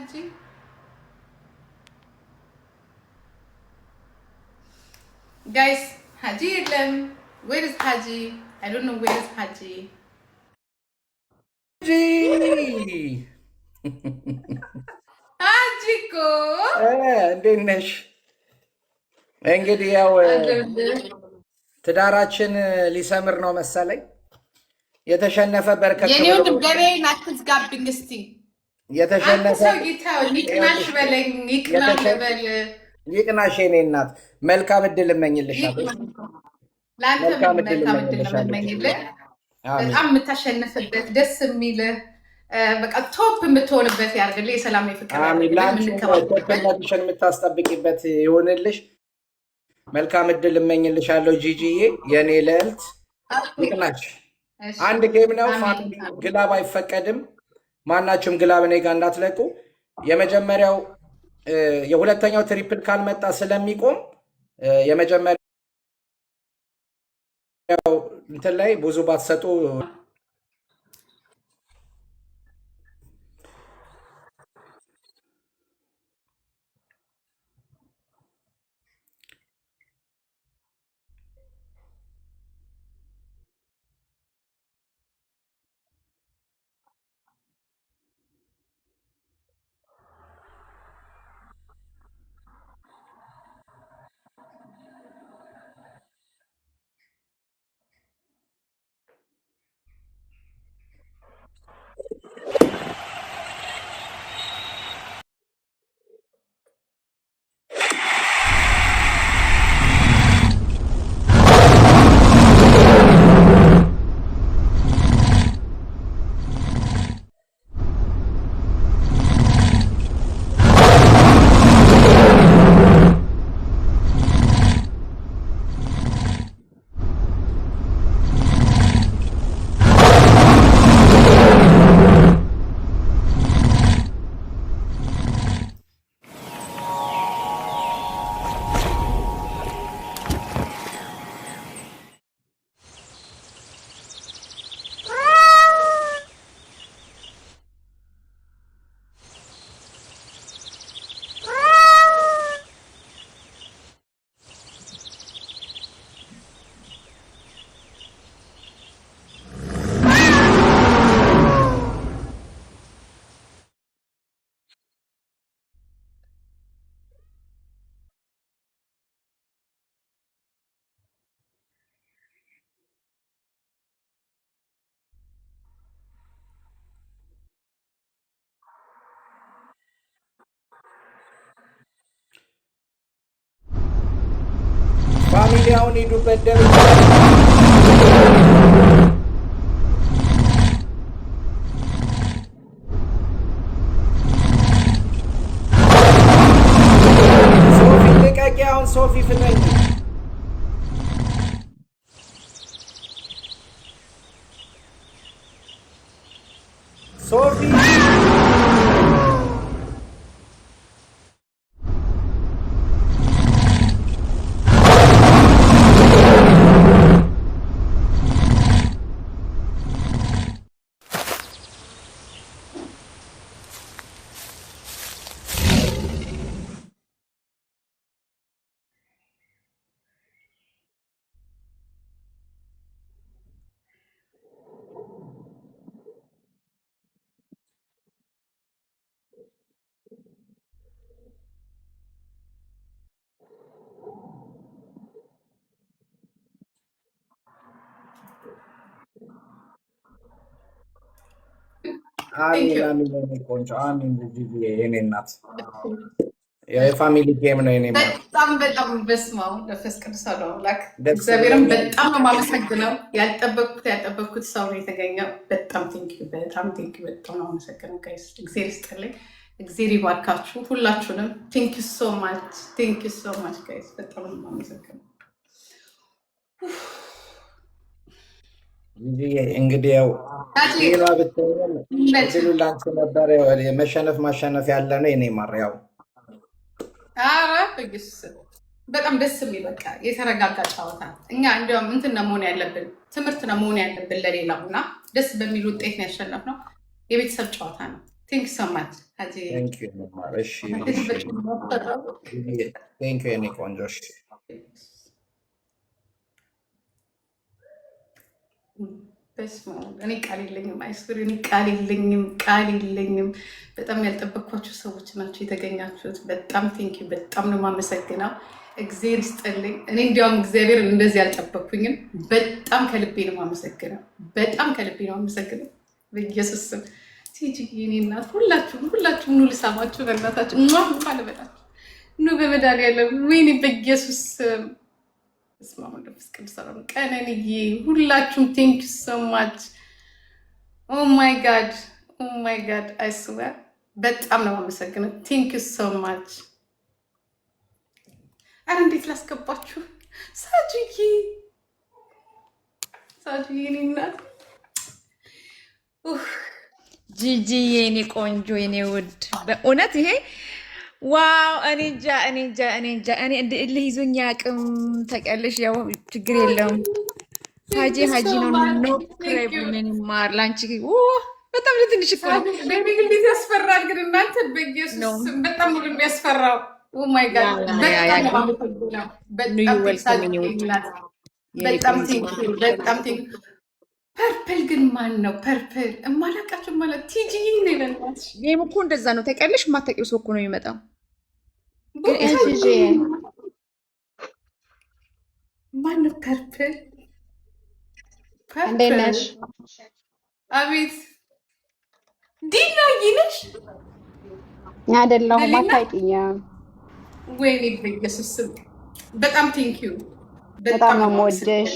Haji? Guys, Haji Idlem. Where is Haji? I don't know where is Haji. Haji! Hajiko! እንዴት ነሽ? እንግዲህ ያው ትዳራችን ሊሰምር ነው መሰለኝ። የተሸነፈ በርከት የኔ ወንድም ገበሬን አትዝጋብኝ እስቲ። የተሸነፈ ይቅናሽ በለኝ፣ ይቅናሽ በል። ይቅናሽ የኔ እናት። መልካም እድል እመኝልሻለሁ። ለአንተ መልካም እድል እመኝልህ። በጣም የምታሸንፍበት ደስ የሚልህ በቃ ቶፕ የምትሆንበት ያርግልህ። የሰላም የፍቅር ቶፕነትሽን የምታስጠብቂበት ይሆንልሽ። መልካም እድል እመኝልሻለሁ ጂጂዬ፣ የኔ ልዕልት። ይቅናሽ። አንድ ጌም ነው። ግላብ አይፈቀድም። ማናችሁም ግላብ እኔ ጋር እንዳትለቁ። የመጀመሪያው የሁለተኛው ትሪፕል ካልመጣ ስለሚቆም የመጀመሪያው እንትን ላይ ብዙ ባትሰጡ ፋሚሊያውን ሂዱበት ደረጃ ሶፊ ልቀቂ። አሁን ሶፊ ፍለጊ። ሶፊ አሚን ቆንጆ አሚን። የኔ እናት የፋሚሊ ጌም ነው። የኔ በጣም በስማው ለፈስ ቅዱስ አምላክ እግዚአብሔርን በጣም ነው የማመሰግነው። ያልጠበቅኩት ሰው ነው የተገኘው። በጣም ቴንኪው በጣም ነው የማመሰግነው። ጋይስ እግዚአብሔር ይስጥልኝ፣ እግዚአብሔር ይባርካችሁ ሁላችሁንም። ቴንኪው ሶ ማች ጋይስ፣ በጣም ነው የማመሰግነው። እንግዲህ ያው ሌላ ብትሆን እድሉ ላንቺ ነበር። መሸነፍ ማሸነፍ ያለ ነው። የኔ ማር ያው በጣም ደስ የሚል በቃ የተረጋጋ ጨዋታ። እኛ እንዲያውም እንትን ነው መሆን ያለብን፣ ትምህርት ነው መሆን ያለብን ለሌላው እና ደስ በሚል ውጤት ነው ያሸነፍነው። የቤተሰብ ጨዋታ ነው። ቴንክ ሶ ማች ሀጂ ቴንክ ዩ ማር። እሺ ቴንክ ዩ የኔ ቆንጆ። እሺ በስመ አብ እኔ ቃል የለኝም። አይስሪ እኔ ቃል የለኝም። በጣም ያልጠበቅኳቸው ሰዎች ናቸው የተገኛችሁት። በጣም ቴንክ ዩ በጣም ነው የማመሰግነው። እግዚአብሔር ይስጥልኝ። እኔ እንዲያውም እግዚአብሔር እንደዚህ ያልጠበቅኩኝም። በጣም ከልቤ ነው የማመሰግነው። በጣም ከልቤ ነው የማመሰግነው በኢየሱስ ስም። ቲጂ የኔ እናት ሁላችሁም ኑ ልሳማችሁ በእናታችሁ ልበላችሁ ኑ በመድኃኒዓለም ወይኔ በኢየሱስ ስም እስማ መንፈስ ቅዱስ ሰላም ቀነንዬ ሁላችሁም ቴንክ ዩ ሶ ማች ኦ ማይ ጋድ አይ ስዌር በጣም ነው የማመሰግነው። ቴንክ ዩ ሶ ማች። አረ እንዴት ላስገባችሁ ሳጁዬ የኔ እናት ጂጂ የኔ ቆንጆ የኔ ውድ በእውነት ይሄ ዋው! እኔ እንጃ እኔ እልህ ይዞኝ አቅም ታውቂያለሽ። ያው ችግር የለውም ሀጂ ነው ኖ ክሬብልን ማር ላንቺ በጣም ለትንሽ እኮ ነው። ቤቢ እንዴት ያስፈራል ግን እናንተ በኢየሱስ በጣም ነው የሚያስፈራው። ኦ ማይ ጋድ በጣም ቴንክ ፐርፕል ግን ማን ነው? ፐርፕል እማላቃቸው ማለት ቲጂ ነው ይለናል። ይሄም እኮ እንደዛ ነው ታውቂያለሽ። የማታውቂው ሰው እኮ ነው የሚመጣው። ማን ነው ፐርፕል? እንዴት ነሽ? አቤት ዲና ይነሽ አይደለሁም። አታውቂኝም። ወይኔ በኢየሱስ በጣም ቴንክ ዩ በጣም ነው የምወድሽ።